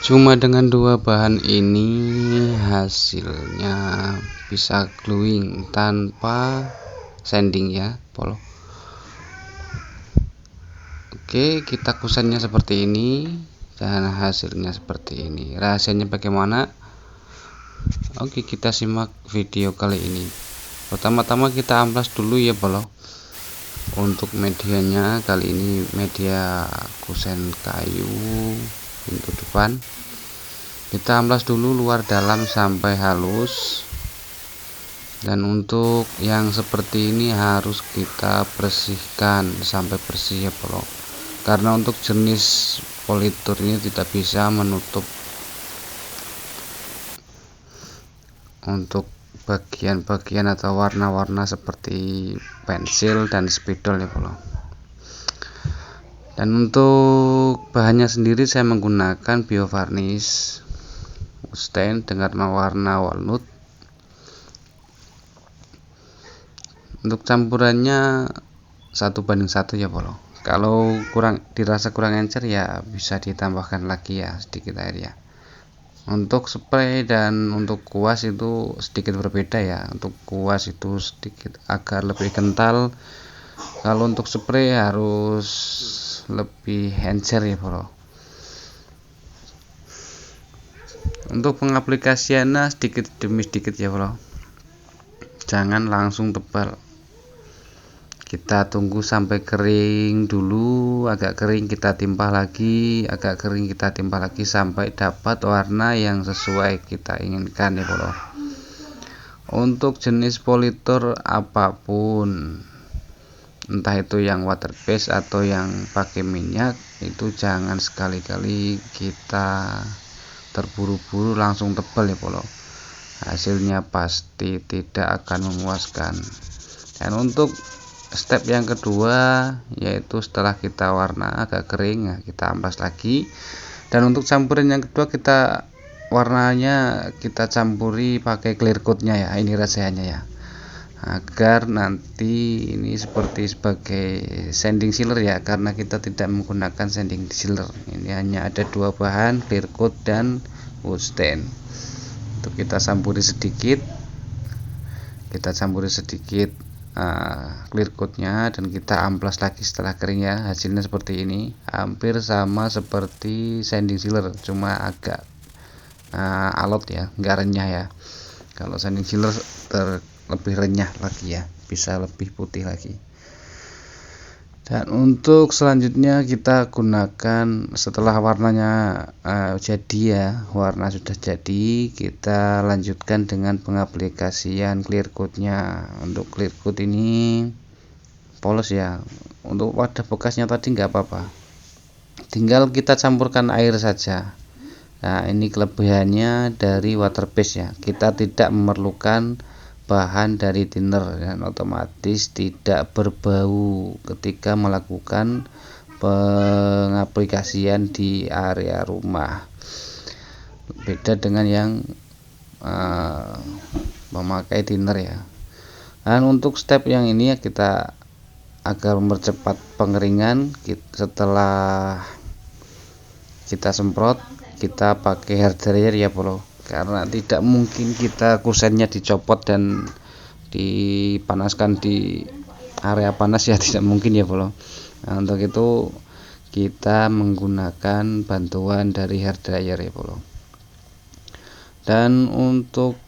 Cuma dengan dua bahan ini hasilnya bisa gluing tanpa sanding ya polo. Oke, kita kusennya seperti ini dan hasilnya seperti ini. Rahasianya bagaimana? Oke, kita simak video kali ini. Pertama-tama kita amplas dulu ya polo. Untuk medianya kali ini media kusen kayu pintu depan. Kita amplas dulu luar dalam sampai halus. Dan untuk yang seperti ini harus kita bersihkan sampai bersih ya polo. Karena untuk jenis politur ini tidak bisa menutup untuk bagian-bagian atau warna-warna seperti pensil dan spidol ya polo. Dan untuk bahannya sendiri saya menggunakan biovarnish stain dengan warna walnut. Untuk campurannya 1:1 ya polo. Kalau dirasa kurang encer ya bisa ditambahkan lagi ya sedikit air ya. Untuk spray dan untuk kuas itu sedikit berbeda ya. Untuk kuas itu sedikit agak lebih kental. Kalau untuk spray harus lebih encer ya bro. Untuk pengaplikasiannya sedikit demi sedikit ya bro. Jangan langsung tebal. Kita tunggu sampai kering dulu, agak kering kita timpah lagi, agak kering kita timpah lagi sampai dapat warna yang sesuai kita inginkan ya bro. Untuk jenis politur apapun, entah itu yang water based atau yang pakai minyak, itu jangan sekali-kali kita terburu-buru langsung tebal ya bro. Hasilnya pasti tidak akan memuaskan. Dan untuk step yang kedua yaitu setelah kita warna agak kering ya kita amplas lagi. Dan untuk campuran yang kedua kita warnanya kita campuri pakai clear coatnya ya. Ini rahasianya ya, agar nanti ini sebagai sanding sealer ya, karena kita tidak menggunakan sanding sealer. Ini hanya ada dua bahan, clear coat dan wood stain. Untuk kita campuri sedikit clear coatnya dan kita amplas lagi setelah kering ya. Hasilnya seperti ini, hampir sama seperti sanding sealer, cuma agak alot ya, enggak renyah ya. Kalau sanding sealer lebih renyah lagi ya, bisa lebih putih lagi. Dan untuk selanjutnya kita gunakan setelah warnanya jadi ya, warna sudah jadi, kita lanjutkan dengan pengaplikasian clear coatnya. Untuk clear coat ini polos ya. Untuk wadah bekasnya tadi nggak apa-apa, tinggal kita campurkan air saja. Nah ini kelebihannya dari water base ya, kita tidak memerlukan bahan dari thinner dan otomatis tidak berbau ketika melakukan pengaplikasian di area rumah. Beda dengan yang memakai thinner ya. Dan untuk step yang ini ya, kita agar mempercepat pengeringan, setelah kita semprot kita pakai hair dryer ya bro, karena tidak mungkin kita kusennya dicopot dan dipanaskan di area panas ya, tidak mungkin ya bro. Nah, untuk itu kita menggunakan bantuan dari hair dryer ya bro. Dan untuk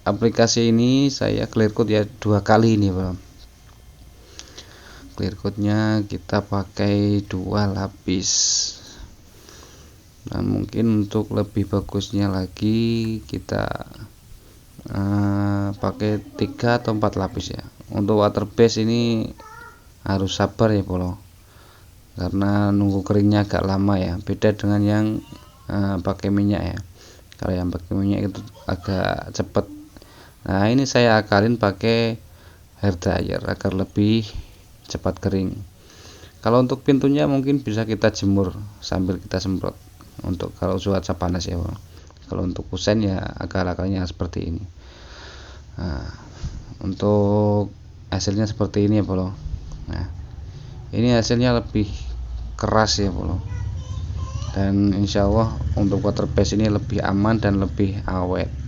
aplikasi ini saya clear coat ya 2 kali ini bro. Clear coatnya kita pakai 2 lapis. Nah mungkin untuk lebih bagusnya lagi kita pakai 3 atau 4 lapis ya. Untuk water base ini harus sabar ya bro, karena nunggu keringnya agak lama ya, beda dengan yang pakai minyak ya. Kalau yang pakai minyak itu agak cepat. Nah ini saya akalin pakai hair dryer agar lebih cepat kering. Kalau untuk pintunya mungkin bisa kita jemur sambil kita semprot, untuk kalau cuaca panas ya bro. Kalau untuk kusen ya akal-akalnya seperti ini. Nah, untuk hasilnya seperti ini ya bro. Nah ini hasilnya lebih keras ya bro. dan insya Allah untuk water base ini lebih aman dan lebih awet.